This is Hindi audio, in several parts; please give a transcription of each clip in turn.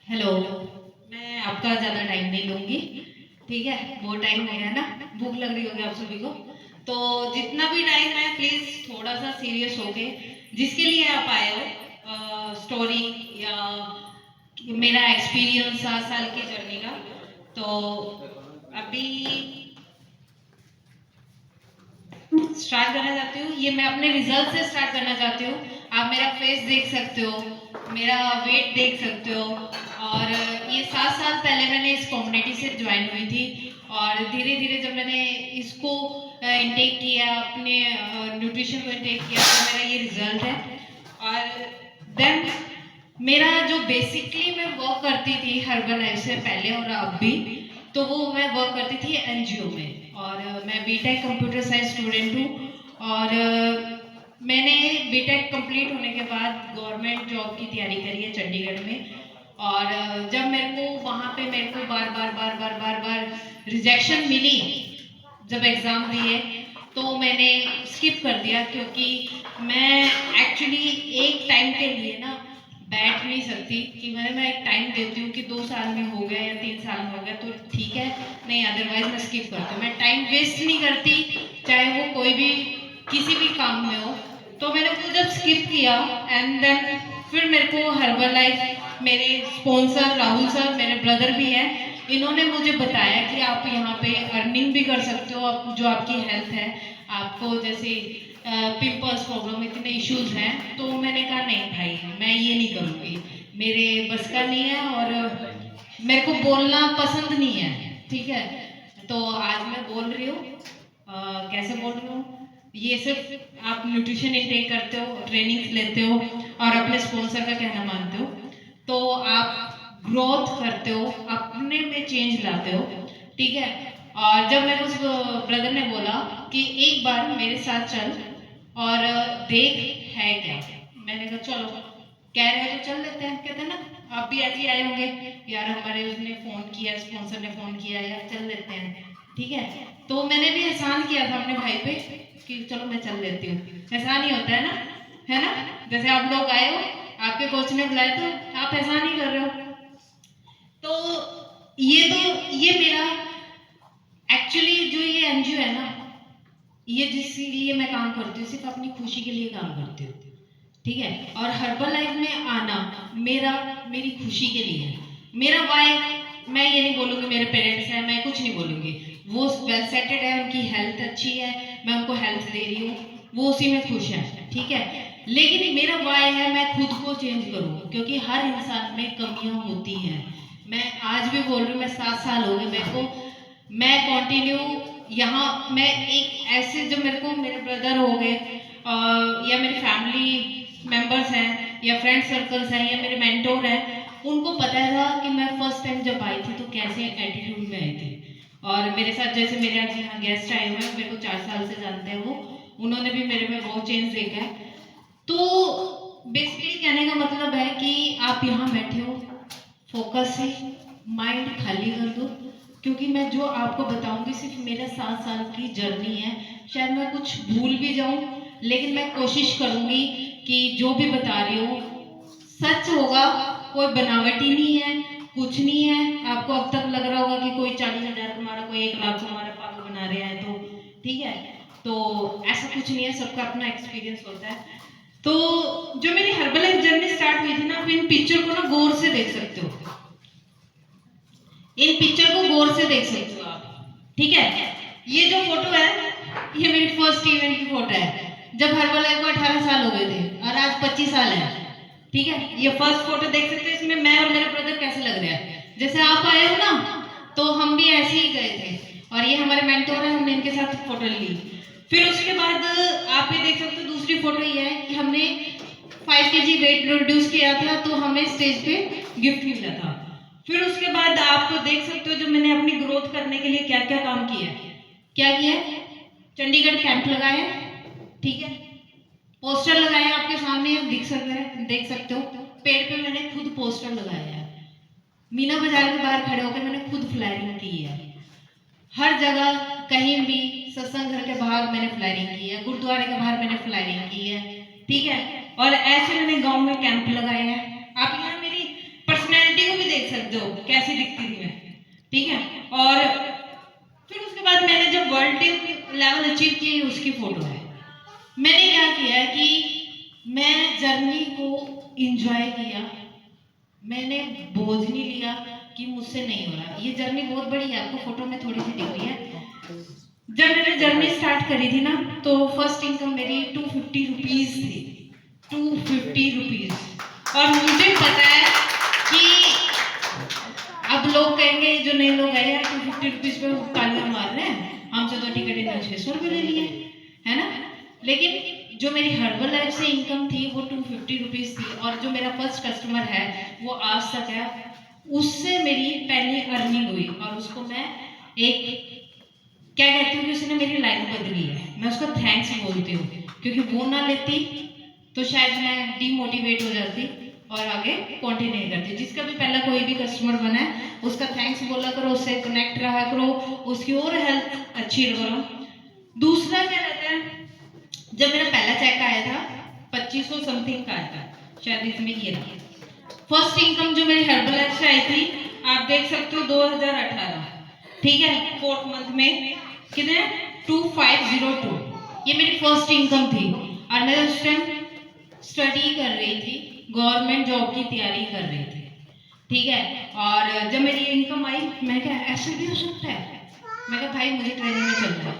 हेलो, मैं आपका ज़्यादा टाइम नहीं लूँगी, ठीक है? बहुत टाइम हो गया ना, भूख लग रही होगी आप सभी को। तो जितना भी टाइम है प्लीज़ थोड़ा सा सीरियस होके जिसके लिए आप आए हो, स्टोरी या मेरा एक्सपीरियंस 7 साल की जर्नी का, तो अभी स्टार्ट करना चाहती हूँ। ये मैं अपने रिजल्ट से स्टार्ट करना चाहती हूँ। आप मेरा फेस देख सकते हो, मेरा वेट देख सकते हो, और ये 7 साल पहले मैंने इस कम्युनिटी से ज्वाइन हुई थी, और धीरे धीरे जब मैंने इसको इंटेक किया, अपने न्यूट्रिशन को इंटेक किया, तो मेरा ये रिजल्ट है। और देन मेरा जो बेसिकली मैं वर्क करती थी हर्बल लाइफ से पहले और अब भी, तो वो मैं वर्क करती थी एनजीओ में, और मैं बीटेक कंप्यूटर साइंस स्टूडेंट हूँ। और मैंने बीटेक कंप्लीट होने के बाद गवर्नमेंट जॉब की तैयारी करी है चंडीगढ़ में। और जब मेरे को वहाँ पे मेरे को बार बार रिजेक्शन मिली जब एग्ज़ाम दिए, तो मैंने स्किप कर दिया, क्योंकि मैं एक्चुअली एक टाइम के लिए ना बैठ नहीं सकती कि मैं एक टाइम देती हूँ कि 2 साल में हो गया या 3 साल में हो गया तो ठीक है, नहीं अदरवाइज मैं स्किप करती हूँ। मैं टाइम वेस्ट नहीं करती, चाहे वो कोई भी किसी भी काम में हो। तो मैंने वो जब स्किप किया, एंड देन फिर मेरे को हर्बल लाइफ, मेरे स्पॉन्सर राहुल सर, मेरे ब्रदर भी हैं, इन्होंने मुझे बताया कि आप यहाँ पे अर्निंग भी कर सकते हो, जो आपकी हेल्थ है, आपको जैसे पिंपल्स प्रॉब्लम इतने इश्यूज हैं, तो मैंने कहा नहीं भाई मैं ये नहीं करूँगी, मेरे बस का नहीं है, और मेरे को बोलना पसंद नहीं है, ठीक है? तो आज मैं बोल रही हूँ। कैसे बोल रही हूँ, ये सिर्फ आप न्यूट्रिशन इंटेक करते हो, ट्रेनिंग्स लेते हो और अपने स्पॉन्सर का कहना मानते हो, तो आप ग्रोथ करते हो, अपने में चेंज लाते हो, ठीक है? और जब मेरे उस ब्रदर ने बोला कि एक बार मेरे साथ चल और देख है क्या, मैंने कहा चलो, कह रहे हैं तो चल लेते हैं। कहते हैं ना आप भी आज ही आए होंगे, यार हमारे उसने फ़ोन किया, स्पॉन्सर ने फ़ोन किया, यार चल लेते हैं, ठीक है? तो मैंने भी एहसान किया था अपने भाई पे कि चलो मैं चल लेती हूँ। एहसान ही होता है ना? जैसे आप लोग आए हो, आपके कोच ने बुलाया तो आप एहसान ही कर रहे हो। तो ये मेरा एक्चुअली जो ये एनजीओ है ना, ये जिसके लिए मैं काम करती हूँ सिर्फ अपनी खुशी के लिए काम करती हूँ, ठीक है? और हर्बल लाइफ में आना मेरी खुशी के लिए है। मेरा वाई, मैं ये नहीं बोलूँगी मेरे पेरेंट्स हैं, मैं कुछ नहीं बोलूँगी, वो वेल सेटेड है, उनकी हेल्थ अच्छी है, मैं उनको हेल्थ दे रही हूँ, वो उसी में खुश है, ठीक है? लेकिन मेरा वाई है मैं खुद को चेंज करूँ, क्योंकि हर इंसान में कमियाँ होती हैं। मैं आज भी बोल रही हूँ, मैं 7 साल हो गए मेरे को, मैं कंटिन्यू यहाँ, मैं एक ऐसे जो मेरे ब्रदर हो गए या मेरी फैमिली मेंबर्स हैं या फ्रेंड सर्कल्स हैं या मेरे मेंटोर हैं, उनको पता था कि मैं फर्स्ट टाइम जब आई थी तो कैसे एटीट्यूड में आई थी। और मेरे साथ जैसे मेरे आज यहाँ गेस्ट आए हुए हैं, मेरे को 4 साल से जानते हैं वो, उन्होंने भी मेरे में बहुत चेंज देखा है। तो बेसिकली कहने का मतलब है कि आप यहाँ बैठे हो, फोकस से माइंड खाली कर दो, क्योंकि मैं जो आपको बताऊंगी सिर्फ मेरा 7 साल की जर्नी है। शायद मैं कुछ भूल भी जाऊं, लेकिन मैं कोशिश करूंगी कि जो भी बता रही हूँ सच होगा, कोई बनावटी नहीं है, कुछ नहीं है। आपको अब तक लग रहा होगा कि कोई 40,000 कमा रहा, कोई 1 लाख कमा रहा, पागल बना रहे हैं, तो ठीक है, तो ऐसा कुछ नहीं है, सबका अपना एक्सपीरियंस होता है। तो जो मेरी हर्बल लाइफ जर्नी स्टार्ट हुई थी ना, आप इन पिक्चर को ना गौर से देख सकते हो, इन पिक्चर को गौर से देख सकते हो आप, ठीक है। ये जो फोटो है ये मेरी फर्स्ट इवेंट की फोटो है, जब हर्बल को 18 साल हो गए थे और आज 25 साल है, ठीक है। ये फर्स्ट फोटो देख सकते हो, इसमें मैं और मेरा ब्रदर कैसे लग रहे हैं, जैसे आप आए हो ना तो हम भी ऐसे ही गए थे, और ये हमारे मेंटोर है, हमने इनके साथ फोटो ली। फिर उसके बाद आप ये देख सकते हो, दूसरी फोटो ये है कि हमने 5 kg वेट रिड्यूस किया था, तो हमें स्टेज पे गिफ्ट मिला था। फिर उसके बाद आप देख सकते हो जो मैंने अपनी ग्रोथ करने के लिए क्या क्या काम किया है, क्या किया है, चंडीगढ़ कैंप लगाया, ठीक है, पोस्टर लगाए आपके सामने आप देख सकते हो, पेड़ पे मैंने खुद पोस्टर लगाया है, मीना बाजार के बाहर खड़े होकर मैंने खुद फ्लायरिंग की है, हर जगह कहीं भी सत्संग घर के बाहर मैंने फ्लायरिंग की है, गुरुद्वारे के बाहर मैंने फ्लायरिंग की है, ठीक है। और ऐसे मैंने गांव में कैंप लगाए हैं। आप यहाँ मेरी पर्सनैलिटी को भी देख सकते हो कैसी दिखती थी मैं, ठीक है। और फिर उसके बाद मैंने जब वर्ल्ड लेवल अचीव की उसकी फोटो है। मैंने क्या किया है कि मैं जर्नी को इंजॉय किया, मैंने बोझ नहीं लिया कि मुझसे नहीं हो रहा। ये जर्नी बहुत बड़ी है, आपको फोटो में थोड़ी सी दिख रही है। जब मैंने जर्नी स्टार्ट करी थी ना तो फर्स्ट इनकम मेरी 250 रुपीज थी, 250 रुपीज। और मुझे पता है कि अब लोग कहेंगे जो नए लोग आए हैं 250 रुपीज पे तालियां मार रहे हैं, हमसे तो टिकट इन्होंने 600 रुपये ले लिए, है ना। लेकिन जो मेरी हर्बल लाइफ से इनकम थी वो 250 रुपीज थी, और जो मेरा फर्स्ट कस्टमर है वो आज तक है, उससे मेरी पहली अर्निंग हुई, और उसको मैं एक क्या कहती हूँ कि उसने मेरी लाइफ बदली है, मैं उसको थैंक्स बोलती हूँ, क्योंकि वो ना लेती तो शायद मैं डीमोटिवेट हो जाती और आगे कंटिन्यू नहीं करती। जिसका भी पहला कोई भी कस्टमर बना है उसका थैंक्स बोला करो, उससे कनेक्ट रहा करो, उसकी और हेल्थ अच्छी करो। दूसरा क्या रहता है, जब मेरा पहला चेक आया था 2500 समथिंग का आया था, शायद इसमें ये था फर्स्ट इनकम जो मेरी हर्बल लाइफ से आई थी, आप देख सकते हो 2018, ठीक है, 4th मंथ में कितने 2502, ये मेरी फर्स्ट इनकम थी, और मैं उस टाइम स्टडी कर रही थी, गवर्नमेंट जॉब की तैयारी कर रही थी, ठीक है। और जब मेरी इनकम आई मैं क्या ऐसे भी हो सकता है, मैं कहा भाई मुझे ट्रेनिंग में चलना है,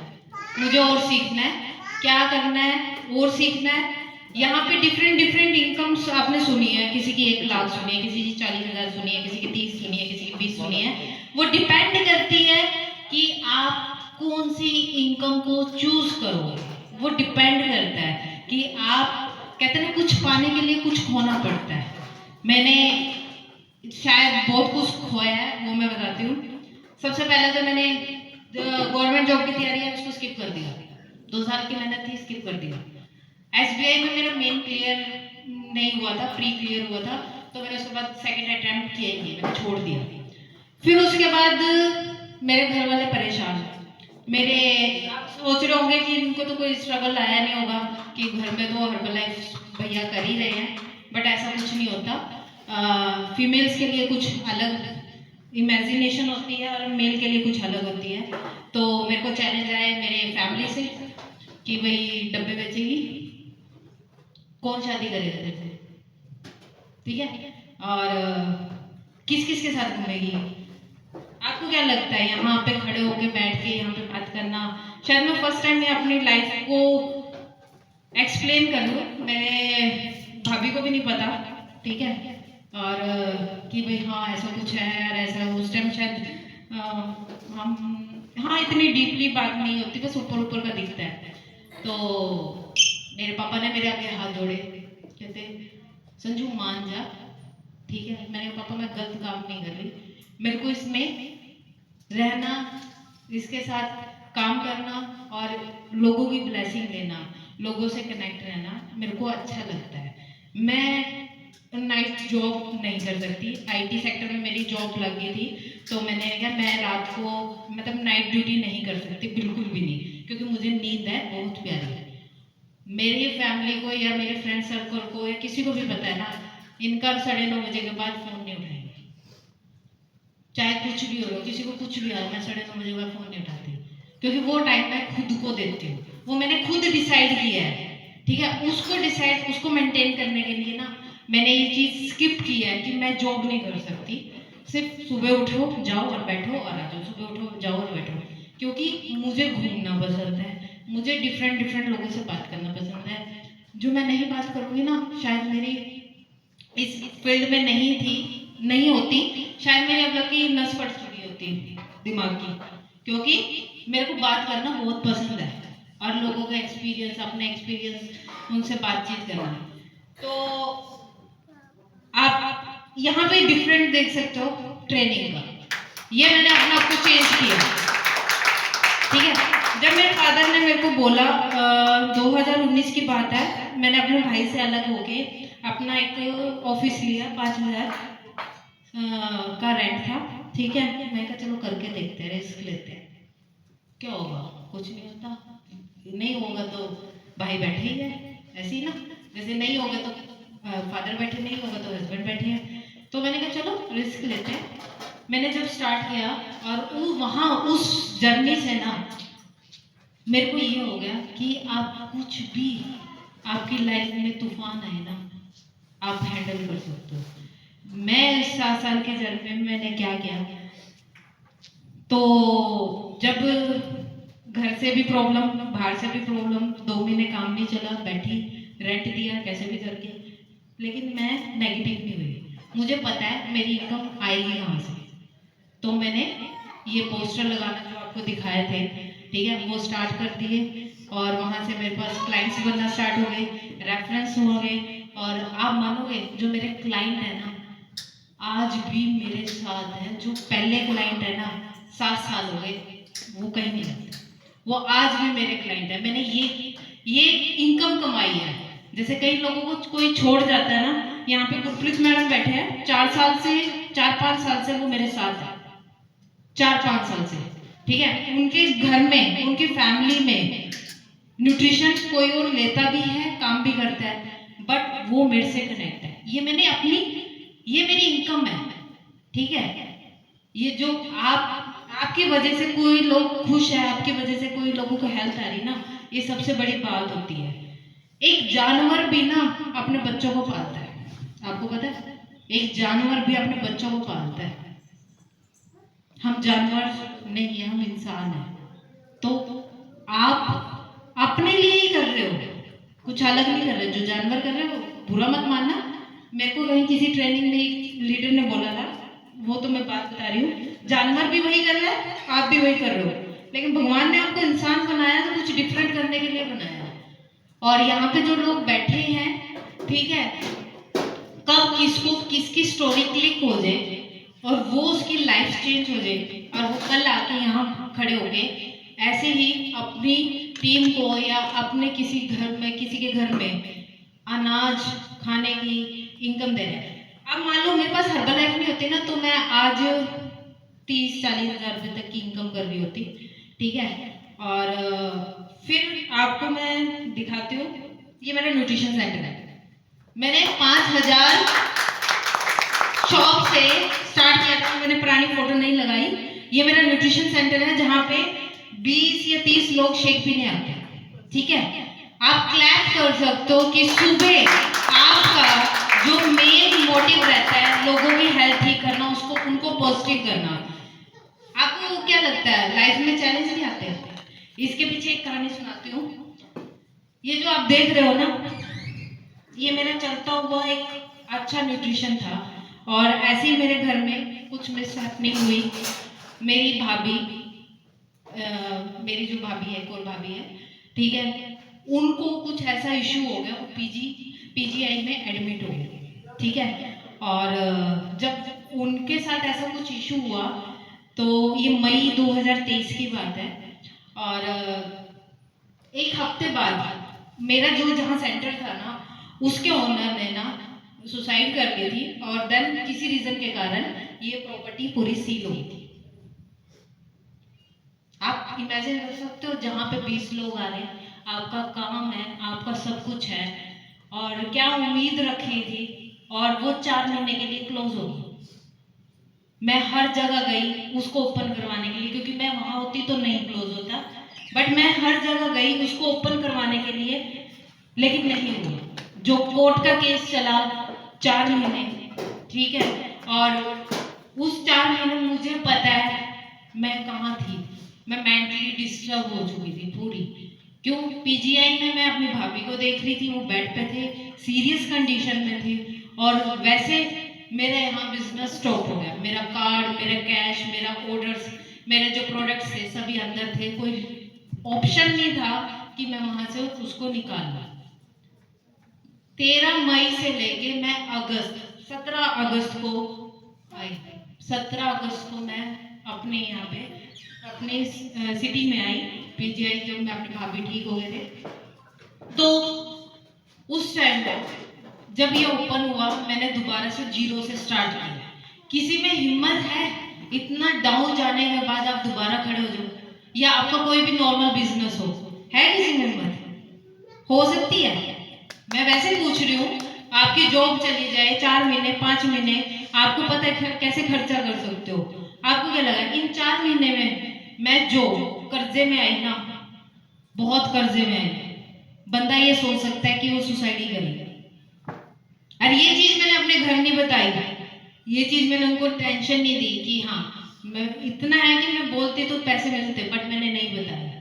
मुझे और सीखना है, क्या करना है और सीखना है। यहाँ पे डिफरेंट डिफरेंट इनकम्स आपने सुनी है, किसी की 1 लाख सुनी है, किसी की 40,000 सुनी है, किसी की 30 सुनी है, किसी की 20 सुनी है। वो डिपेंड करती है कि आप कौन सी इनकम को चूज करोगे, वो डिपेंड करता है कि आप कहते हैं कुछ पाने के लिए कुछ खोना पड़ता है। मैंने शायद बहुत कुछ खोया है, वो मैं बताती हूँ। सबसे पहले तो मैंने गवर्नमेंट जॉब की तैयारी है उसको स्किप कर दिया, 2 साल की मेहनत थी, स्किप कर दिया। एसबीआई में मेरा मेन क्लियर नहीं हुआ था, प्री क्लियर हुआ था, तो मैंने उसके बाद सेकंड अटेम्प्ट किया ही, मैंने छोड़ दिया। फिर उसके बाद मेरे घर वाले परेशान, मेरे आप सोच रहे होंगे कि इनको तो कोई स्ट्रगल आया नहीं होगा कि घर में तो हर्बल लाइफ भैया कर ही रहे हैं, बट ऐसा कुछ नहीं होता। फीमेल्स के लिए कुछ अलग इमेजिनेशन होती है और मेल के लिए कुछ अलग होती है। तो मेरे को चैलेंज आया मेरे फैमिली से कि भाई डब्बे बेचेगी, कौन शादी करेगा तेरे से, ठीक है, और किस किस के साथ घूमेगी, आपको क्या लगता है यहाँ पे खड़े होके बैठ के यहाँ पे बात करना। शायद मैं फर्स्ट टाइम मैं अपनी लाइफ को एक्सप्लेन करूँ, मेरे भाभी को भी नहीं पता, ठीक है, और कि भाई हाँ ऐसा कुछ है यार, ऐसा उस टाइम शायद हम हाँ इतनी डीपली बात नहीं होती, बस ऊपर ऊपर का दिखता है। तो मेरे पापा ने मेरे आगे हाथ जोड़े, कहते संजू मान जा, ठीक है। मैंने पापा मैं गलत काम नहीं कर रही, मेरे को इसमें रहना, इसके साथ काम करना और लोगों की ब्लेसिंग लेना, लोगों से कनेक्ट रहना मेरे को अच्छा लगता है। मैं नाइट जॉब नहीं कर सकती, आईटी सेक्टर में मेरी जॉब लग गई थी, तो मैंने कहा मैं रात को मतलब नाइट ड्यूटी नहीं कर सकती, बिल्कुल भी नहीं, क्योंकि मुझे नींद है बहुत प्यारी है। मेरी फैमिली को या मेरे फ्रेंड सर्कल को या किसी को भी पता है ना, इनका 9:30 बजे के बाद फोन नहीं उठाएंगे, चाहे कुछ भी हो, किसी को कुछ भी हो, मैं 9:30 बजे के बाद फोन नहीं उठाती, क्योंकि वो टाइम मैं खुद को देती हूँ, वो मैंने खुद डिसाइड किया है, ठीक है। उसको डिसाइड उसको मेंटेन करने के लिए ना मैंने ये चीज स्किप की है कि मैं जॉब नहीं कर सकती, सिर्फ सुबह उठो, जाओ और बैठो और आ जाओ, सुबह उठो, जाओ और बैठो, क्योंकि मुझे घूमना पसंद है, मुझे डिफरेंट डिफरेंट लोगों से बात करना पसंद है। जो मैं नहीं बात करूँगी ना, शायद मेरी इस फील्ड में नहीं होती, शायद मेरी अब की नस फट चुकी होती दिमाग की, क्योंकि मेरे को बात करना बहुत पसंद है और लोगों का एक्सपीरियंस, अपने एक्सपीरियंस उनसे बातचीत करना। तो आप यहाँ पे डिफरेंट देख सकते हो ट्रेनिंग का, ये मैंने अपना आपको चेंज किया, ठीक है। जब मेरे फादर ने मेरे को बोला 2019 की बात है, मैंने अपने भाई से अलग होके अपना एक ऑफिस लिया, 5,000 का रेंट था, ठीक है। मैं कहा चलो करके देखते हैं, रिस्क लेते हैं, क्या होगा, कुछ नहीं होता, नहीं होगा तो भाई बैठे ही है, ऐसे ही ना, जैसे नहीं होगा तो फादर बैठे, नहीं होगा तो हस्बैंड बैठे हैं। तो मैंने कहा चलो रिस्क लेते हैं। मैंने जब स्टार्ट किया और वहाँ उस जर्नी से ना मेरे को ये हो गया कि आप कुछ भी आपकी लाइफ में तूफान आए ना, आप हैंडल कर सकते हो। मैं इस 7 साल के जर्नी में मैंने क्या किया, तो जब घर से भी प्रॉब्लम, बाहर से भी प्रॉब्लम, 2 महीने काम नहीं चला, बैठी, रेंट दिया कैसे भी करके, लेकिन मैं नेगेटिव नहीं हुई। मुझे पता है मेरी इनकम आएगी कहाँ से, तो मैंने ये पोस्टर लगाना जो आपको दिखाए थे, ठीक है, वो स्टार्ट कर दिए और वहाँ से मेरे पास क्लाइंट्स बनना स्टार्ट हो गए, रेफरेंस हो गए, और आप मानोगे जो मेरे क्लाइंट है ना आज भी मेरे साथ है। जो पहले क्लाइंट है ना 7 साल हो गए, वो कहीं नहीं रहते, वो आज भी मेरे क्लाइंट है। मैंने ये इनकम कमाई है। जैसे कई लोगों को कोई छोड़ जाता है ना, यहाँ पे गुरप्रीत मैडम बैठे हैं, 4-5 साल से वो मेरे साथ है, 4-5 साल से, ठीक है। उनके घर में, उनकी फैमिली में न्यूट्रिशन कोई और लेता भी है, काम भी करता है, बट वो मेरे से कनेक्ट है। ये मैंने अपनी, ये मेरी इनकम है, ठीक है। ये जो आपकी वजह से कोई लोग खुश है, आपकी वजह से कोई लोगों को हेल्थ आ रही ना, ये सबसे बड़ी बात होती है। एक जानवर भी ना अपने बच्चों को पालता है, आपको पता है, एक जानवर भी अपने बच्चों को पालता है। हम जानवर नहीं है, हम इंसान हैं। तो आप अपने लिए ही कर रहे हो, कुछ अलग नहीं कर रहे। जो जानवर कर रहे हो बुरा मत मानना। मेरे को कहीं किसी ट्रेनिंग में लीडर ने बोला था, वो तो मैं बात बता रही हूँ, जानवर भी वही कर रहा है, आप भी वही कर रहे हो, लेकिन भगवान ने आपको इंसान बनाया तो कुछ डिफरेंट करने के लिए बनाया। और यहाँ पे जो लोग बैठे हैं, ठीक है, कब किसको किसकी स्टोरी क्लिक हो जाए और वो उसकी लाइफ चेंज हो जाए और वो कल आके यहाँ खड़े हो गए, ऐसे ही अपनी टीम को या अपने किसी घर में, किसी के घर में अनाज खाने की इनकम दे रहे हैं। अब मान लो मेरे पास हर्बल लाइफ नहीं होती ना, तो मैं आज 30-40 हज़ार रुपये तक की इनकम कर रही होती, ठीक है। और फिर आपको मैं दिखाती हूँ, ये मेरा न्यूट्रिशन सेंटर है। मैंने 5,000 शॉप से स्टार्ट किया था, मैंने पुरानी फोटो नहीं लगाई। ये मेरा न्यूट्रिशन सेंटर है जहाँ पे 20 या 30 लोग शेक पीने आते हैं, ठीक है। आप क्लैप कर सकते हो कि सुबह आपका जो मेन मोटिव रहता है लोगों की हेल्थ ठीक करना, उसको उनको पॉजिटिव करना। आपको क्या लगता है लाइफ में चैलेंज नहीं आते? इसके पीछे एक कहानी सुनाती हूँ। ये जो आप देख रहे हो ना, ये मेरा चलता हुआ एक अच्छा न्यूट्रिशन था, और ऐसे ही मेरे घर में कुछ मिसहैपनिंग हुई। मेरी भाभी, मेरी जो भाभी है, एक और भाभी है, ठीक है, उनको कुछ ऐसा इशू हो गया, वो पीजीआई में एडमिट हो गए, ठीक है। और जब उनके साथ ऐसा कुछ इशू हुआ, तो ये मई 2023 की बात है, और एक हफ्ते बाद मेरा जो जहाँ सेंटर था ना, उसके ओनर ने ना सुसाइड कर ली थी, और देन किसी रीजन के कारण ये प्रॉपर्टी पूरी सील हुई थी। आप इमेजिन कर सकते हो, जहाँ पे 20 लोग आ रहे हैं, आपका काम है, आपका सब कुछ है, और क्या उम्मीद रखी थी, और वो 4 महीने के लिए क्लोज हो गई। मैं हर जगह गई उसको ओपन करवाने के लिए, क्योंकि मैं वहां होती तो नहीं क्लोज होता, बट मैं हर जगह गई उसको ओपन करवाने के लिए, लेकिन नहीं हुआ। जो कोर्ट का केस चला 4 महीने, ठीक है, और उस 4 महीने में मुझे पता है मैं कहाँ थी। मैं मेंटली डिस्टर्ब हो चुकी थी पूरी। क्यों? पीजीआई में मैं अपनी भाभी को देख रही थी, वो बेड पे थे, सीरियस कंडीशन में थे, और वैसे मेरा यहाँ बिजनेस स्टॉप हो गया। मेरा कार्ड, मेरा कैश, मेरा ऑर्डर्स, मेरे जो प्रोडक्ट्स थे सभी अंदर थे। कोई ऑप्शन नहीं था कि मैं वहां से उसको निकाल लूं। 13 मई से लेके मैं 17 अगस्त को आई। 17 अगस्त को मैं अपने यहाँ पे अपने सिटी में आई पीजीआई, जब मैं अपने भाभी ठीक हो गए थे। तो उस टाइम पे जब ये ओपन हुआ, मैंने दोबारा से जीरो से स्टार्ट किया। किसी में हिम्मत है इतना डाउन जाने के बाद आप दोबारा खड़े हो जाओ? या आपका कोई भी नॉर्मल बिजनेस हो, है किसी में हिम्मत? हो सकती है? मैं वैसे पूछ रही हूँ, आपकी जॉब चली जाए 4 महीने 5 महीने, आपको पता है कैसे खर्चा कर सकते हो? आपको क्या लगा इन 4 महीने में मैं जो कर्जे में आई ना, बहुत कर्जे में आई, बंदा ये सोच सकता है कि वो सुसाइड ही करेगा। और ये चीज मैंने अपने घर नहीं बताई, ये चीज मैंने उनको टेंशन नहीं दी कि हाँ मैं इतना है कि मैं बोलती तो पैसे मिलते, बट मैंने नहीं बताया।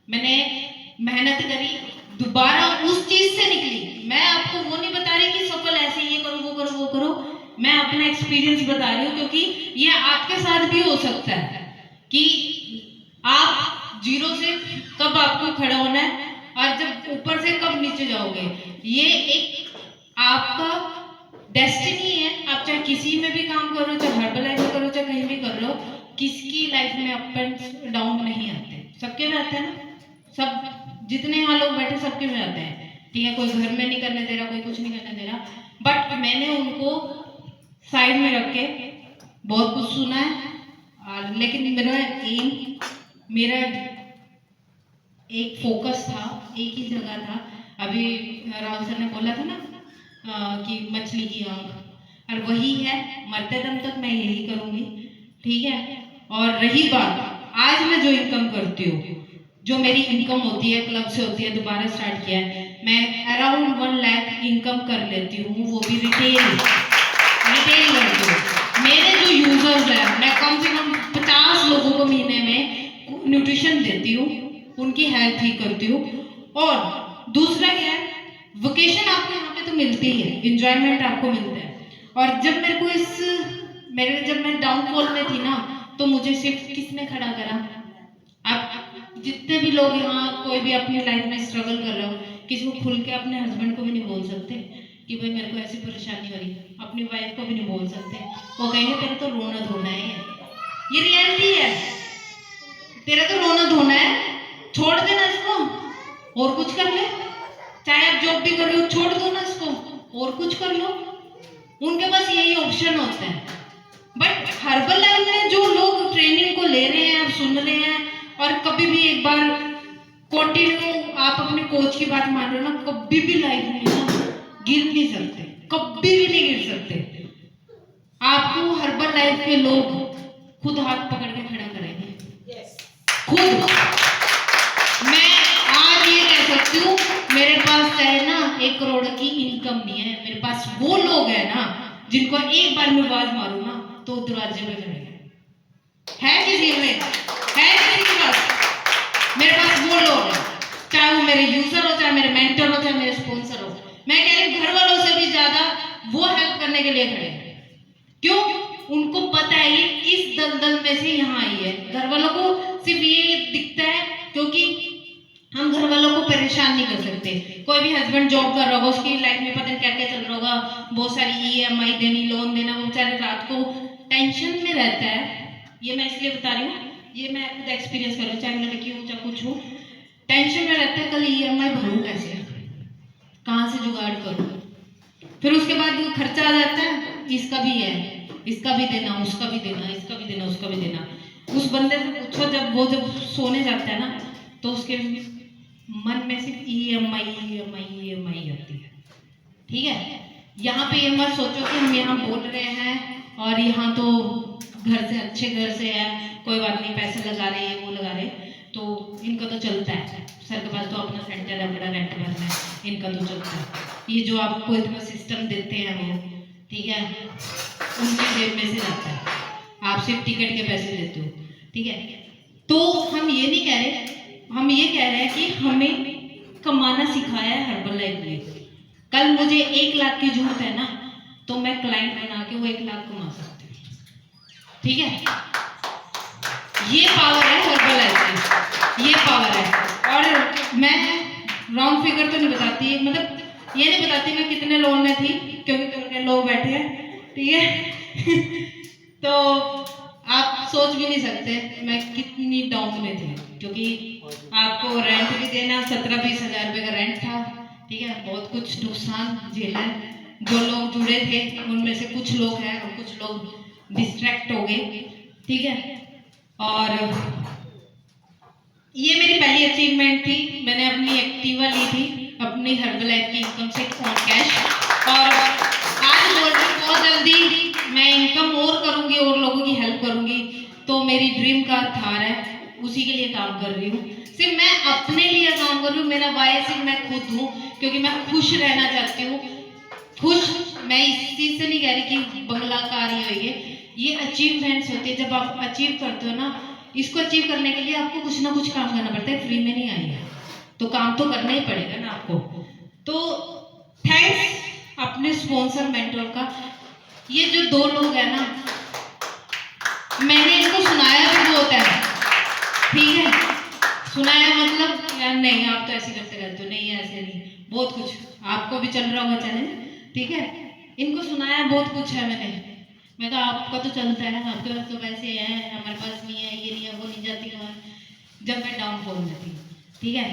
मैंने मेहनत करी, दोबारा उस चीज से निकली। मैं आपको वो नहीं बता रही कि सफल ऐसे ये करो वो करो वो करो, मैं अपना एक्सपीरियंस बता रही हूँ, क्योंकि ये आपके साथ भी हो सकता है कि आप जीरो से कब आपको खड़ा होना है और जब ऊपर से कब नीचे जाओगे। ये एक आपका डेस्टिनी है। आप चाहे किसी में भी काम करो, चाहे हर्बल लाइफ में करो, चाहे कहीं भी कर लो, किसकी लाइफ में अप एंड डाउन नहीं आते, सबके में आते हैं ना। सब जितने यहाँ लोग बैठे सबके में आते हैं, ठीक है? कोई घर में नहीं करने दे रहा, कोई कुछ नहीं करने दे रहा, बट मैंने उनको साइड में रख के बहुत कुछ सुना है। और लेकिन मेरा एम, मेरा एक फोकस था, एक ही जगह था। अभी राहुल सर ने बोला था ना कि मछली की आंख, और वही है, मरते दम तक मैं यही करूंगी, ठीक है? और रही बात आज मैं जो इनकम करती हूँ, जो मेरी इनकम होती है क्लब से होती है, दोबारा स्टार्ट किया है, मैं अराउंड 1 लाख इनकम कर लेती हूँ, वो भी रिटेल करती हूँ। मेरे जो यूजर्स हैं, मैं कम से कम 50 लोगों को महीने में न्यूट्रिशन देती हूँ, उनकी हेल्थ ठीक करती हूँ। और दूसरा क्या है, वोकेशन आपको यहाँ पे तो मिलती है, इंजॉयमेंट आपको मिलता है। और जब मेरे को जब मैं डाउनफॉल में थी ना, तो मुझे सिर्फ किसने खड़ा करा? आप जितने भी लोग यहाँ कोई भी अपनी लाइफ में स्ट्रगल कर रहे हो, किसी को खुल के अपने हस्बैंड को भी नहीं बोल सकते कि भाई मेरे को ऐसी परेशानी हो रही, अपनी वाइफ को भी नहीं बोल सकते। वो कहेंगे तेरे तो रोना धोना है, ये रियलिटी है, तेरा तो रोना धोना है, छोड़ देना इसको और कुछ कर ले। चाहे आप जॉब भी कर रहे हो, छोड़ दो ना इसको और कुछ कर लो। उनके पास यही ऑप्शन होता है। बट हर्बल लाइफ में जो लोग ट्रेनिंग को ले रहे हैं, आप सुन रहे हैं, और कभी भी एक बार कंटिन्यू आप अपने कोच की बात मान रहे हो ना, कभी भी लाइफ में ना गिर नहीं सकते, कभी भी नहीं गिर सकते। आपको हर्बल लाइफ के लोग खुद हाथ पकड़ के खड़ा करेंगे, खुद। मैं आज ये कह सकती हूँ, मेरे पास चाहे ना 1 करोड़ की इनकम नहीं है, मेरे पास वो लोग हैं ना जिनको एक बार में आवाज मारू ना तो दरवाजे पे खड़े है किसी में, है किसी के पास? मेरे पास वो लोग हैं, चाहे वो मेरे यूजर हो, चाहे मेरे मेंटर हो, चाहे मेरे स्पॉन्सर हो। मैं कह रही घर वालों से भी ज्यादा वो हेल्प करने के लिए खड़े हैं। क्यों? उनको पता है ये किस दलदल में से यहाँ आई है। घर वालों को सिर्फ ये दिखता है, क्योंकि हम घर वालों को परेशान नहीं कर सकते। कोई भी हस्बैंड जॉब कर रहा होगा, उसकी लाइफ में पता नहीं क्या क्या चल रहा होगा, बहुत सारी EMI देनी, लोन देना, वो बेचारे रात को टेंशन में रहता है। ये मैं इसलिए बता रही हूँ, ये मैं खुद एक्सपीरियंस कर रही हूँ, चाहे मैं लड़की हूँ चाहे कुछ हूँ, टेंशन में रहता है कल EMI भरूँ कैसे, कहाँ से जुगाड़ करूँ। फिर उसके बाद खर्चा आ जाता है, इसका भी है, इसका भी देना, उसका भी देना, इसका भी देना, उसका भी देना। उस बंदे से पूछो, जब सोने जाता है ना, तो उसके मन में सिर्फ EMI आती है, ठीक है? यहाँ पे ये मत सोचो कि हम यहाँ बोल रहे हैं और यहाँ तो घर से अच्छे घर से है, कोई बात नहीं, पैसे लगा रहे हैं, वो लगा रहे, तो इनका तो चलता है, सर के पास तो अपना सेंटर है, बड़ा रेंट भरना है, इनका तो चलता है। ये जो आपको इतना सिस्टम देते हैं वो, ठीक है, उनकी जेब में से जाता है। आप सिर्फ टिकट के पैसे देते हो, ठीक है। तो हम ये नहीं कह रहे, हम ये कह रहे हैं कि हमें कमाना सिखाया है हर्बल लाइफ ने। कल मुझे 1 लाख की जरूरत है ना, तो मैं क्लाइंट बना के वो 1 लाख कमा सकती हूँ, ठीक है। ये पावर है हर्बल लाइफ की, ये पावर है। और मैं राउंड फिगर तो नहीं बताती, मतलब ये नहीं बताती मैं कितने लोन में थी, क्योंकि कितने लोग बैठे हैं, ठीक है। तो आप सोच भी नहीं सकते मैं कितनी डाउन में थी, क्योंकि आपको रेंट भी देना, 17-20 हज़ार रुपये का रेंट था, ठीक है। बहुत कुछ नुकसान झेला है। जो लोग जुड़े थे उनमें से कुछ लोग हैं और कुछ लोग डिस्ट्रैक्ट हो गए, ठीक है। और ये मेरी पहली अचीवमेंट थी, मैंने अपनी एक्टिवा ली थी अपनी हर्बल लाइफ की इनकम से ऑन कैश। और आज बोल रही बहुत जल्दी मैं इनकम और करूंगी और लोगों की हेल्प करूंगी। तो मेरी ड्रीम कार थार है, उसी के लिए काम कर रही हूँ। सिर्फ मैं अपने लिए काम कर रही हूँ, मेरा वाय सिर्फ मैं खुद हूँ, क्योंकि मैं खुश रहना चाहती हूँ। खुश, मैं इस चीज से नहीं कह रही कि बंगला कार ही है, ये अचीवमेंट्स होती है। जब आप अचीव करते हो ना, इसको अचीव करने के लिए आपको कुछ ना कुछ काम करना पड़ता है, फ्री में नहीं आई है, तो काम तो करना ही पड़ेगा ना आपको। तो थैंक्स अपने स्पॉन्सर मेंटोर का। ये जो 2 लोग हैं ना, मैंने इनको सुनाया भी बहुत है, ठीक है। सुनाया मतलब यार नहीं आप तो ऐसे करते रहते हो, नहीं ऐसे नहीं, बहुत कुछ आपको भी चल रहा होगा चैलेंज, ठीक है। इनको सुनाया बहुत कुछ है मैं कहा आपका तो चलता है, आपके पास तो पैसे हैं, हमारे पास नहीं है, ये नहीं है, वो नहीं जाती है। जब मैं डाउनफॉल में थी, ठीक है,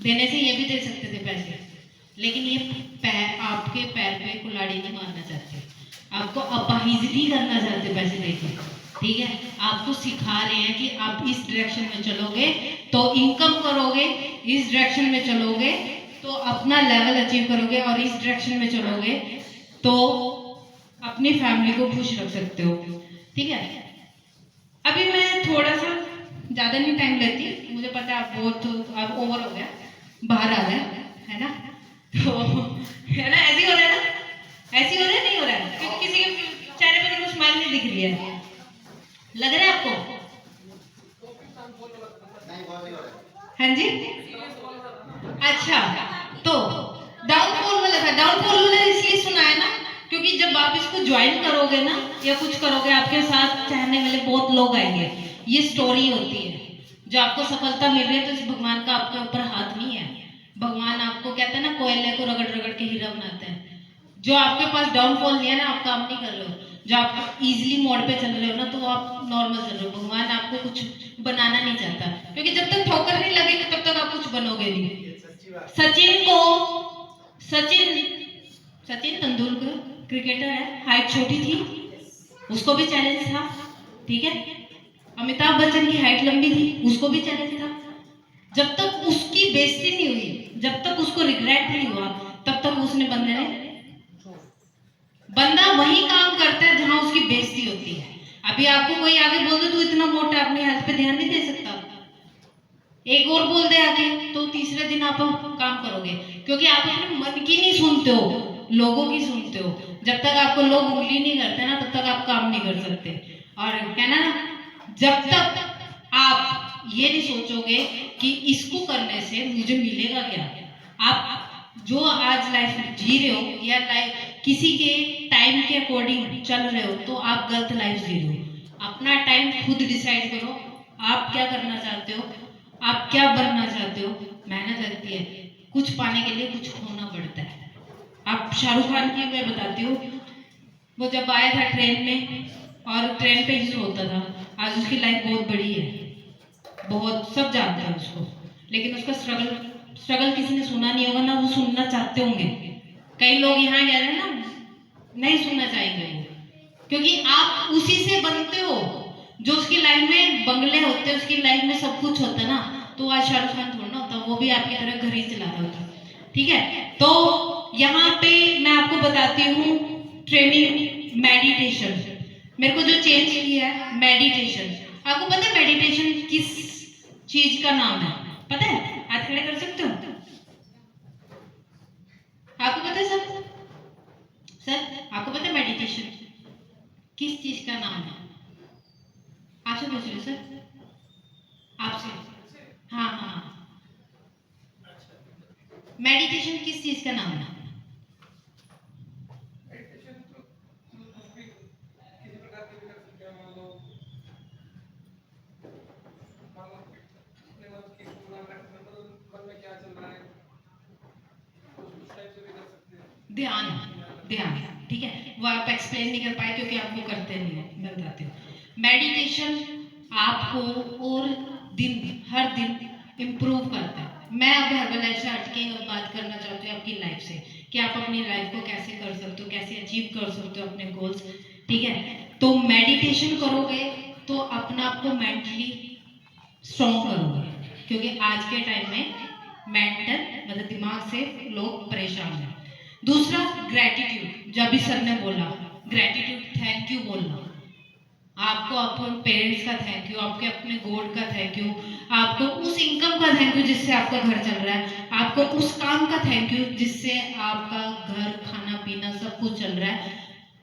देने से ये भी दे सकते थे पैसे, लेकिन ये पैर, आपके पैर पे कुल्हाड़ी नहीं मारना चाहते, आपको अपाहिजगी करना चाहते पैसे देके, ठीक है। आपको सिखा रहे हैं कि आप इस डायरेक्शन में चलोगे तो इनकम करोगे, इस डायरेक्शन में चलोगे तो अपना लेवल अचीव करोगे, और इस डायरेक्शन में चलोगे तो अपनी फैमिली को खुश रख सकते हो, ठीक है। अभी मैं थोड़ा सा ज़्यादा नहीं टाइम लेती, मुझे पता है आप बहुत आप ओवर हो गया, बाहर आ गया है ना, तो है ना, ऐसे ही हो रहा है ना, ऐसे ही हो रहा है, नहीं हो रहा है, क्योंकि किसी के चेहरे पर कोई स्माइल नहीं दिख रही है, लग रहा है आपको? हाँ जी, अच्छा। तो डाउनफॉल वाला था, डाउनफॉल वाला इसलिए सुना है ना, क्योंकि जब आप इसको ज्वाइन करोगे ना या कुछ करोगे, आपके साथ चाहने वाले बहुत लोग आएंगे। ये स्टोरी होती है, जो आपको सफलता मिल रही है तो इस भगवान का आपके ऊपर हाथ नहीं है। भगवान आपको कहते हैं ना, कोयले को रगड़ रगड़ के हीरा बनाते हैं। जो आपके पास डाउनफॉल नहीं है ना, आप काम नहीं कर रहे हो, जो आप इजीली मोड पे चल रहे हो ना, तो आप नॉर्मल चल रहे हो। भगवान आपको कुछ बनाना नहीं चाहता, क्योंकि जब तक ठोकर नहीं लगेगी तब तक आप कुछ बनोगे नहीं। सचिन सचिन तेंदुलकर क्रिकेटर है, हाइट छोटी थी, उसको भी चैलेंज था, ठीक है। अमिताभ बच्चन की हाइट लंबी थी, उसको भी चैलेंज था। जब तक उसकी बेइज्जती नहीं हुई, जब तक उसको रिग्रेट नहीं हुआ, तब तक उसने बंदा वही काम करता है जहां उसकी बेइज्जती होती है। अभी आपको कोई आगे बोल दे तू इतना मोटा, अपनी हेल्थ पे ध्यान नहीं दे सकता, एक और बोल दे आगे, तो तीसरे दिन आप काम करोगे, क्योंकि आप अपने मन की नहीं सुनते हो, लोगों की सुनते हो। जब तक आपको लोग उंगली नहीं करते ना, तब तक आप काम नहीं कर सकते। और कहना ना, जब तक आप ये नहीं सोचोगे कि इसको करने से मुझे मिलेगा क्या, आप जो आज लाइफ जी रहे हो या लाइफ किसी के टाइम के अकॉर्डिंग चल रहे हो, तो आप गलत लाइफ जी रहे हो। अपना टाइम खुद डिसाइड करो, आप क्या करना चाहते हो, आप क्या बनना चाहते हो। मेहनत लगती है, कुछ पाने के लिए कुछ खोना पड़ता है। आप शाहरुख खान की मैं बताती हूँ, वो जब आया था ट्रेन में, और ट्रेन पे ही होता था, आज उसकी लाइफ बहुत बड़ी है, बहुत सब जानते हैं उसको, लेकिन उसका स्ट्रगल किसी ने सुना नहीं होगा ना, वो सुनना चाहते होंगे। कई लोग यहाँ कह रहे हैं ना, नहीं सुनना चाहेंगे वो, क्योंकि आप उसी से बनते हो। जो उसकी लाइफ में बंगले होते हैं, उसकी लाइफ में सब कुछ होता है ना, तो आज शाहरुख खान थोड़ा ना होता, वो भी आपकी तरह घर ही चला रहा होता, ठीक है। तो यहाँ पे मैं आपको बताती हूँ ट्रेनिंग मेडिटेशन, मेरे को जो चेंज किया है मेडिटेशन। आपको पता है मेडिटेशन किस चीज का नाम है, पता है? हाथ खड़े कर सकते हो? आपको पता है सर? सर आपको पता है मेडिटेशन किस चीज का नाम है? आपसे पूछ रहे सर, आपसे। हाँ हाँ, मेडिटेशन किस चीज का नाम है? ध्यान, ध्यान, ठीक है। वो आप एक्सप्लेन नहीं कर पाए क्योंकि आप वो करते नहीं हो, मैं बताती हूँ। मेडिटेशन आपको और दिन हर दिन इम्प्रूव करता है। मैं अब हर्बल लाइफ से हटके बात करना चाहती हूँ आपकी लाइफ से, कि आप अपनी लाइफ को कैसे कर सकते हो, कैसे अचीव कर सकते हो अपने गोल्स, ठीक है। तो मेडिटेशन करोगे तो अपना आप को मेंटली स्ट्रॉन्ग करोगे, क्योंकि आज के टाइम में मेंटल मतलब दिमाग से लोग परेशान हैं। दूसरा ग्रेटिट्यूड, जब भी सर ने बोला ग्रेटिट्यूड, थैंक यू बोलना। आपको अपने पेरेंट्स का थैंक यू, आपके अपने गॉड का थैंक यू, आपको उस इनकम का थैंक यू जिससे आपका घर चल रहा है, आपको उस काम का थैंक यू जिससे आपका घर खाना पीना सब कुछ चल रहा है।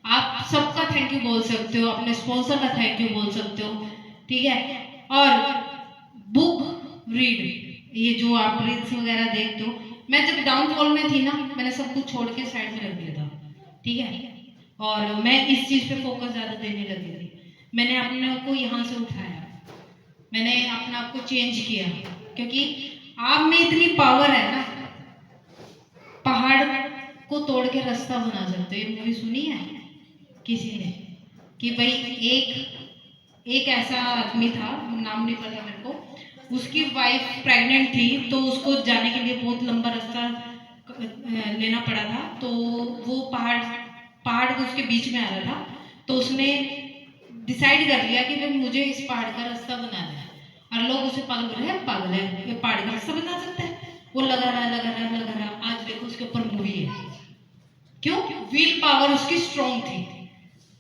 आप सबका थैंक यू बोल सकते हो, अपने स्पॉन्सर का थैंक यू बोल सकते हो, ठीक है। और बुक रीड, ये जो आप रील्स वगैरह देखते हो, मैं जब डाउनफॉल में थी ना, मैंने सब कुछ छोड़ के साइड में रख दिया था, ठीक है। और मैं इस चीज पे फोकस ज्यादा देने लगी थी। मैंने अपने आप को यहाँ से उठाया, मैंने अपने आप को चेंज किया, क्योंकि आप में इतनी पावर है ना, पहाड़ को तोड़ के रास्ता बना सकते हो। ये मूवी सुनी है किसी ने, कि भाई एक ऐसा आदमी था, नाम नहीं पता मेरे को, उसकी वाइफ प्रेग्नेंट थी, तो उसको जाने के लिए बहुत लंबा रास्ता लेना पड़ा था। तो वो पहाड़ उसके बीच में आ रहा था, तो उसने डिसाइड कर लिया कि भाई मुझे इस पहाड़ का रास्ता बनाना है। और लोग उसे पागल बोल रहे हैं, पागल है, ये पहाड़ का रास्ता बना सकता है। वो लगा रहा, आज देखो उसके ऊपर मूवी है। क्यों? विल पावर उसकी स्ट्रॉन्ग थी,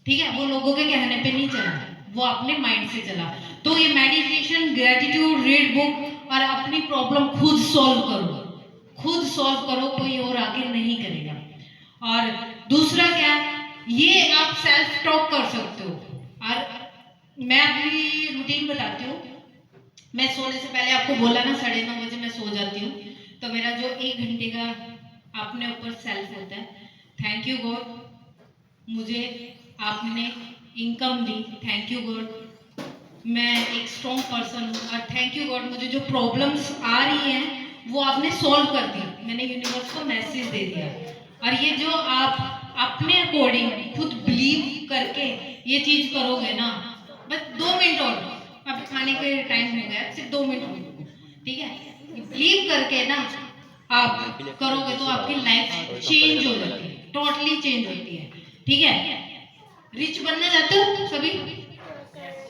ठीक है। वो लोगों के कहने पे नहीं चला, वो अपने माइंड से चला। तो ये मेडिटेशन, ग्रेटिट्यूड, रीड बुक और अपनी प्रॉब्लम खुद सॉल्व करो, खुद सॉल्व करो, कोई और आगे नहीं करेगा। और दूसरा क्या, ये आप सेल्फ टॉक कर सकते हो। और मैं अपनी रूटीन बताती हूँ। मैं सोने से पहले आपको बोला ना 9:30 बजे मैं सो जाती हूँ, तो मेरा जो 1 घंटे का अपने ऊपर सेल्फ होता है, थैंक यू गॉड, मुझे आपने income the, thank you God, मैं एक स्ट्रॉन्ग पर्सन हूँ, और थैंक यू गॉड मुझे जो प्रॉब्लम्स आ रही हैं वो आपने सॉल्व कर दी, मैंने यूनिवर्स को मैसेज दे दिया। और ये जो आप अपने अकॉर्डिंग खुद बिलीव करके ये चीज करोगे ना, बस 2 मिनट और, अब खाने के टाइम हो गया, सिर्फ 2 मिनट और, ठीक है। बिलीव करके ना आप करोगे तो आपकी लाइफ चेंज हो जाती है, टोटली चेंज होती है, ठीक है। रिच बनना चाहते हो सभी?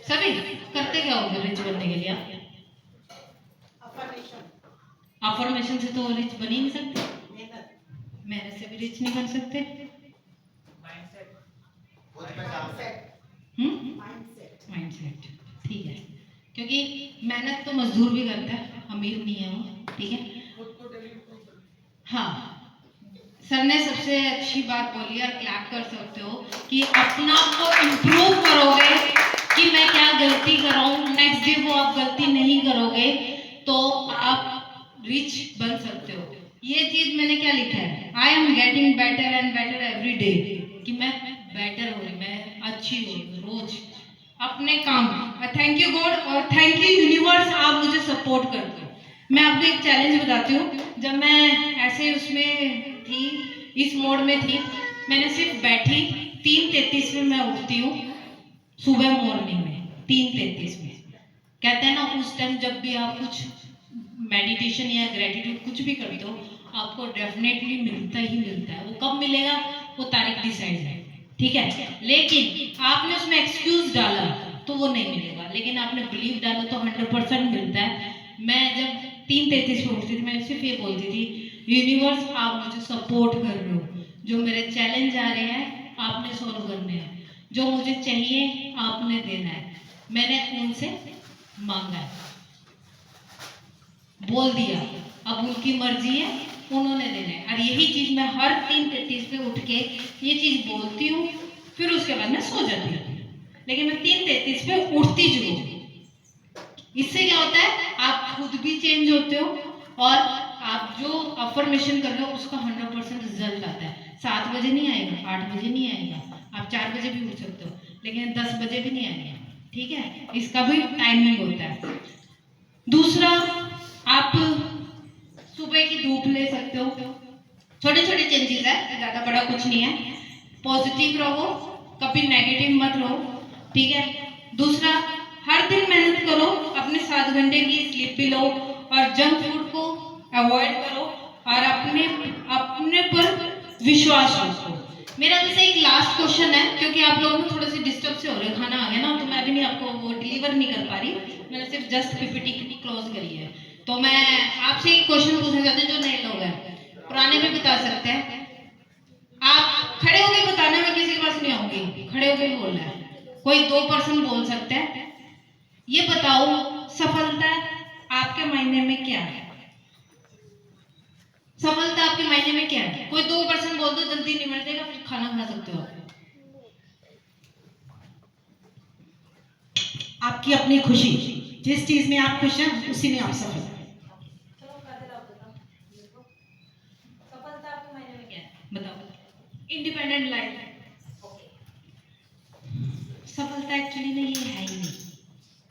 सभी करते क्या होगे रिच बनने के लिए आप? अफर्मेशन से तो रिच बन ही नहीं सकते, मेहनत से भी रिच नहीं बन सकते। माइंडसेट, ठीक है, क्योंकि मेहनत तो मजदूर भी करता है, अमीर नहीं है वो, ठीक है। हाँ, सर ने सबसे अच्छी बात बोली, और क्लैप कर सकते हो, कि अपना को इम्प्रूव करोगे, कि मैं क्या गलती कर रहा हूँ, नेक्स्ट डे वो आप गलती नहीं करोगे, तो आप रिच बन सकते हो। ये चीज मैंने क्या लिखा है, I am getting better and better every day, कि मैं बेटर हो रही, मैं अच्छी हो रही रोज अपने काम। थैंक यू गॉड और थैंक यू यूनिवर्स, आप मुझे सपोर्ट करते हो। मैं आपको एक चैलेंज बताती हूँ, जब मैं ऐसे उसमें थी, इस मोड में थी, मैंने सिर्फ बैठी, 3:33 में मैं उठती हूँ सुबह मॉर्निंग में, 3:33 में। कहते हैं ना उस टाइम जब भी आप कुछ मेडिटेशन या ग्रेटिट्यूड कुछ भी करते हो, आपको डेफिनेटली मिलता ही मिलता है। वो कब मिलेगा वो तारीख डिसाइड है, ठीक है। लेकिन आपने उसमें एक्सक्यूज डाला तो वो नहीं मिलेगा, लेकिन आपने बिलीव डाला तो 100% मिलता है। मैं जब 3:33 पे उठती थी, मैं सिर्फ ये बोलती थी, यूनिवर्स आप मुझे सपोर्ट कर रहे हो, जो मेरे चैलेंज आ रहे हैं आपने सॉल्व करने हैं, जो मुझे चाहिए आपने देना है, मैंने उनसे मांगा है, बोल दिया, अब उनकी मर्जी है, उन्होंने देना है। और यही चीज मैं हर 3:33 पे उठ के ये चीज बोलती हूँ, फिर उसके बाद मैं सो जाती हूँ, लेकिन मैं 3:33 पे उठती जरूर। इससे क्या होता है, आप खुद भी चेंज होते हो और आप जो अफर्मेशन कर रहे हो उसका 100% रिजल्ट आता है। 7 बजे नहीं आएगा, 8 बजे नहीं आएगा, आप 4 बजे भी उठ सकते हो, लेकिन 10 बजे भी नहीं आएगा। ठीक है, इसका भी टाइमिंग होता है। दूसरा, आप सुबह की धूप ले सकते हो। छोटे छोटे चेंजेस है, ज्यादा बड़ा कुछ नहीं है। पॉजिटिव रहो, कभी नेगेटिव मत रहो। ठीक है। दूसरा, हर दिन मेहनत करो, अपने 7 घंटे की स्लीप भी लो और जंक फूड को अवॉइड करो और अपने अपने पर विश्वास रखो। मेरा जैसे एक लास्ट क्वेश्चन है, क्योंकि आप लोग ना थोड़े से डिस्टर्ब से हो रहे, खाना आ गया ना, तो मैं भी नहीं आपको वो डिलीवर नहीं कर पा रही। मैंने सिर्फ जस्ट पीपीटी क्लोज करी है। तो मैं आपसे एक क्वेश्चन पूछना चाहती हूँ, जो नए लोग हैं, पुराने भी बता सकते हैं। आप खड़े होकर बताना, मैं किसी के पास नहीं आऊंगी, खड़े होकर बोलना है। कोई 2 पर्सन बोल सकते हैं। ये बताओ, सफलता आपके मायने में क्या है? सफलता आपके मायने में क्या है? कोई 2 पर्सन बोल दो, जल्दी निमट देगा, फिर खाना खा सकते हो। आपकी अपनी खुशी, जिस चीज में आप खुश हैं उसी में आप सफल हैं। सफलता आपके मायने में क्या है, बताओ। Independent life. सफलता एक्चुअली में ये है ही नहीं,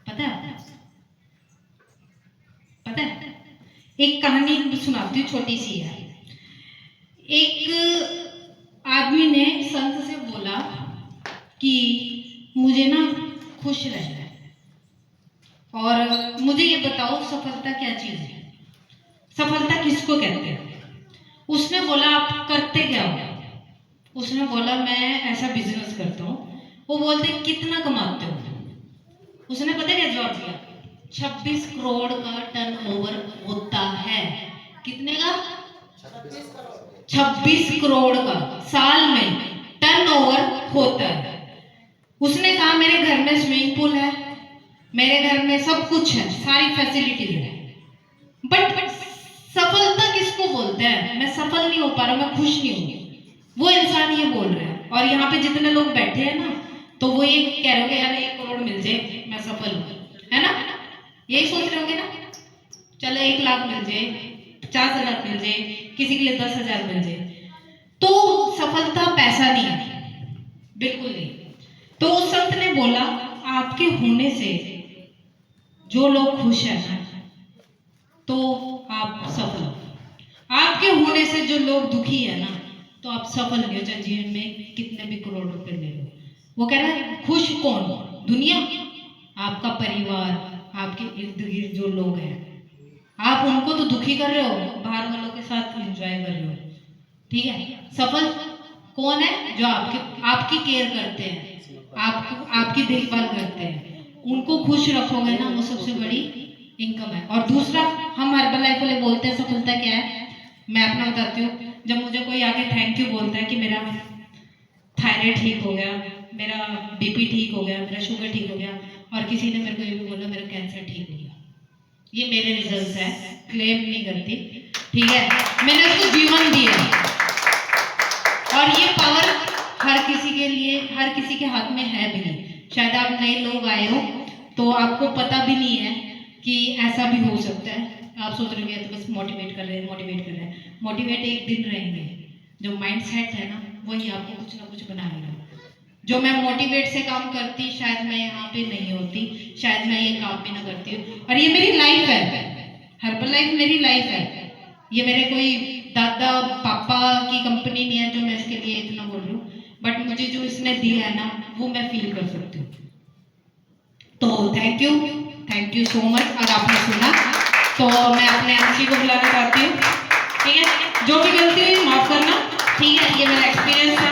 पता है? पता है, एक कहानी सुनाती हूँ, छोटी सी है। एक आदमी ने संत से बोला कि मुझे ना खुश रहना है और मुझे ये बताओ सफलता क्या चीज है, सफलता किसको कहते हैं? उसने बोला आप करते क्या हो? उसने बोला मैं ऐसा बिजनेस करता हूँ। वो बोलते कितना कमाते हो? उसने पता क्या जवाब दिया? 26 करोड़ का टर्नओवर होता है। कितने का? 26 करोड़ का साल में टर्नओवर होता है। उसने कहा मेरे घर में स्विमिंग पूल है, मेरे घर में सब कुछ है, सारी फैसिलिटीज है, बट सफलता किसको बोलते हैं? मैं सफल नहीं हो पा रहा, मैं खुश नहीं हूँ, वो इंसान ये बोल रहा है। और यहाँ पे जितने लोग बैठे हैं ना, तो वो ये कह रहे होंगे यार 1 करोड़ मिल जाए मैं सफल हूँ, है ना? यही सोच रहे होंगे ना? चलो 1 लाख मिल जाए, 50,000 मिल जाए, किसी के लिए 10,000 मिल जाए। तो सफलता पैसा नहीं है, बिल्कुल नहीं। तो उस संत ने बोला आपके होने से जो लोग खुश है ना, तो आप सफल हो। आपके होने से जो लोग दुखी है ना, तो आप सफल नहीं हो, चाहे जीवन में कितने भी करोड़ रुपए ले लो। वो कह रहा है खुश कौन? दुनिया, आपका परिवार, आपके इर्द गिर्द जो लोग हैं, आप उनको तो दुखी कर रहे हो, बाहर वालों के साथ एंजॉय कर रहे हो। ठीक है। सफल कौन है? जो आपकी केयर करते हैं, आपकी देखभाल करते हैं, उनको खुश रखोगे ना, वो सबसे बड़ी इनकम है। और दूसरा, हम हर्बल लाइफ वाले बोलते हैं सफलता क्या है, मैं अपना बताती हूँ। जब मुझे कोई आके थैंक यू बोलता है कि मेरा थायराइड ठीक हो गया, मेरा बीपी ठीक हो गया, मेरा शुगर ठीक हो गया, और किसी ने मेरे को ये भी बोला मेरा कैंसर ठीक हो गया, ये मेरे रिजल्ट्स हैं, क्लेम नहीं करती। ठीक है, मैंने उसको जीवन दिया और ये पावर हर किसी के लिए, हर किसी के हाथ में है भी नहीं। शायद आप नए लोग आए हो तो आपको पता भी नहीं है कि ऐसा भी हो सकता है। आप सोच रहे हैं तो बस मोटिवेट कर रहे हैं, मोटिवेट कर रहे हैं। मोटिवेट एक दिन रहेंगे, जो माइंड सेट है ना, वही आपको कुछ ना कुछ बनाएगा। जो मैं मोटिवेट से काम करती, शायद मैं यहाँ पे नहीं होती, शायद मैं ये काम भी ना करती। और ये मेरी लाइफ है, हर्बल लाइफ मेरी लाइफ है। ये मेरे कोई दादा पापा की कंपनी नहीं है जो मैं इसके लिए इतना बोल रही हूँ, बट मुझे जो इसने दिया है ना, वो मैं फील कर सकती हूँ। तो थैंक यू सो मच। और आपने सुना, तो मैं अपने एमसी को बुलाना चाहती हूँ। ठीक है, जो भी गलती हुई माफ करना। ठीक है, ये मेरा एक्सपीरियंस था।